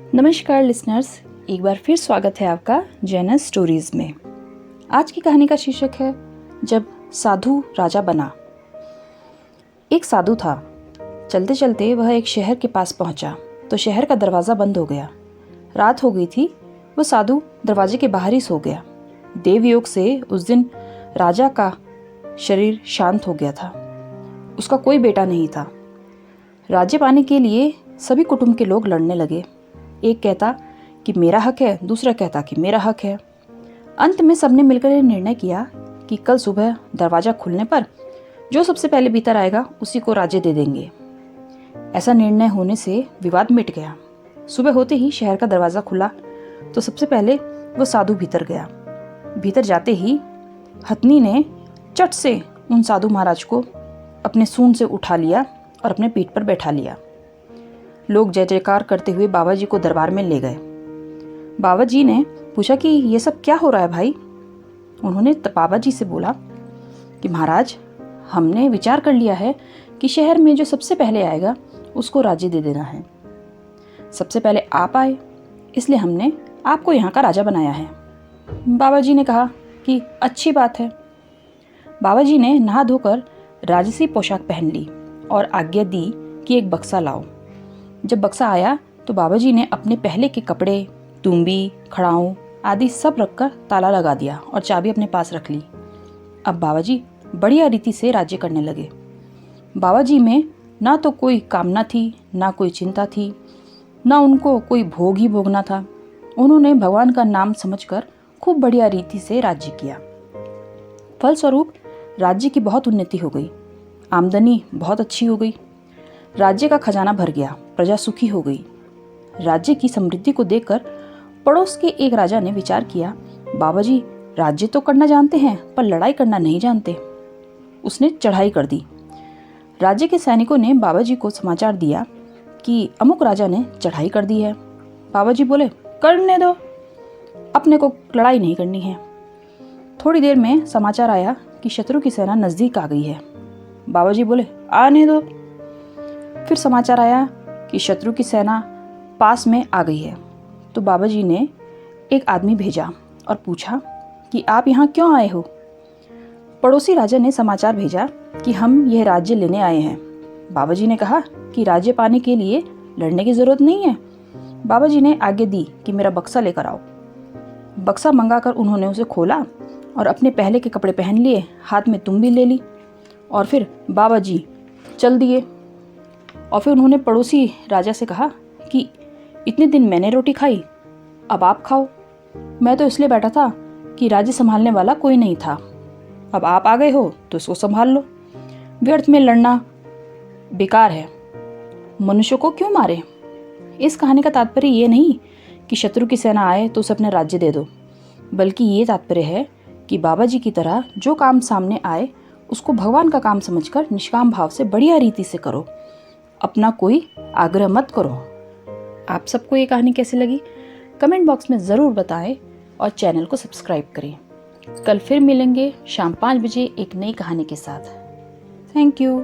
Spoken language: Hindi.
नमस्कार लिसनर्स, एक बार फिर स्वागत है आपका जैनस स्टोरीज में। आज की कहानी का शीर्षक है जब साधु राजा बना। एक साधु था। चलते चलते वह एक शहर के पास पहुंचा तो शहर का दरवाज़ा बंद हो गया। रात हो गई थी। वह साधु दरवाजे के बाहर ही सो गया। देवयोग से उस दिन राजा का शरीर शांत हो गया था। उसका कोई बेटा नहीं था। राज्य पाने के लिए सभी कुटुंब के लोग लड़ने लगे। एक कहता कि मेरा हक है, दूसरा कहता कि मेरा हक है। अंत में सबने मिलकर यह निर्णय किया कि कल सुबह दरवाज़ा खुलने पर जो सबसे पहले भीतर आएगा उसी को राज्य दे देंगे। ऐसा निर्णय होने से विवाद मिट गया। सुबह होते ही शहर का दरवाज़ा खुला तो सबसे पहले वो साधु भीतर गया। भीतर जाते ही हथनी ने चट से उन साधु महाराज को अपने सूंड से उठा लिया और अपने पीठ पर बैठा लिया। लोग जय जयकार करते हुए बाबा जी को दरबार में ले गए। बाबा जी ने पूछा कि ये सब क्या हो रहा है भाई। उन्होंने बाबा जी से बोला कि महाराज, हमने विचार कर लिया है कि शहर में जो सबसे पहले आएगा उसको राज्य दे देना है। सबसे पहले आप आए, इसलिए हमने आपको यहाँ का राजा बनाया है। बाबा जी ने कहा कि अच्छी बात है। बाबा जी ने नहा धोकर राजसी पोशाक पहन ली और आज्ञा दी कि एक बक्सा लाओ। जब बक्सा आया तो बाबा जी ने अपने पहले के कपड़े, तुम्बी, खड़ाऊं आदि सब रखकर ताला लगा दिया और चाबी अपने पास रख ली। अब बाबा जी बढ़िया रीति से राज्य करने लगे। बाबा जी में ना तो कोई कामना थी, ना कोई चिंता थी, ना उनको कोई भोग ही भोगना था। उन्होंने भगवान का नाम समझकर खूब बढ़िया रीति से राज्य किया। फलस्वरूप राज्य की बहुत उन्नति हो गई। आमदनी बहुत अच्छी हो गई। राज्य का खजाना भर गया। प्रजा सुखी हो गई। राज्य की समृद्धि को देखकर पड़ोस के एक राजा ने विचार किया, बाबा जी राज्य तो करना जानते हैं पर लड़ाई करना नहीं जानते। उसने चढ़ाई कर दी। राज्य के सैनिकों ने बाबा जी को समाचार दिया कि अमुक राजा ने चढ़ाई कर दी है। बाबा जी बोले, करने दो, अपने को लड़ाई नहीं करनी है। थोड़ी देर में समाचार आया कि शत्रु की सेना नजदीक आ गई है। बाबा जी बोले, आने दो। फिर समाचार आया कि शत्रु की सेना पास में आ गई है। तो बाबा जी ने एक आदमी भेजा और पूछा कि आप यहाँ क्यों आए हो। पड़ोसी राजा ने समाचार भेजा कि हम यह राज्य लेने आए हैं। बाबा जी ने कहा कि राज्य पाने के लिए लड़ने की जरूरत नहीं है। बाबा जी ने आज्ञा दी कि मेरा बक्सा लेकर आओ। बक्सा मंगाकर उन्होंने उसे खोला और अपने पहले के कपड़े पहन लिए, हाथ में तुम्बी ले ली और फिर बाबा जी चल दिए। और फिर उन्होंने पड़ोसी राजा से कहा कि इतने दिन मैंने रोटी खाई, अब आप खाओ। मैं तो इसलिए बैठा था कि राज्य संभालने वाला कोई नहीं था। अब आप आ गए हो तो इसको संभाल लो। व्यर्थ में लड़ना बेकार है। मनुष्य को क्यों मारे। इस कहानी का तात्पर्य ये नहीं कि शत्रु की सेना आए तो उसे अपना राज्य दे दो, बल्कि ये तात्पर्य है कि बाबा जी की तरह जो काम सामने आए उसको भगवान का काम समझकर निष्काम भाव से बढ़िया रीति से करो। अपना कोई आग्रह मत करो। आप सबको ये कहानी कैसी लगी कमेंट बॉक्स में ज़रूर बताएं और चैनल को सब्सक्राइब करें। कल फिर मिलेंगे शाम 5 बजे एक नई कहानी के साथ। Thank you.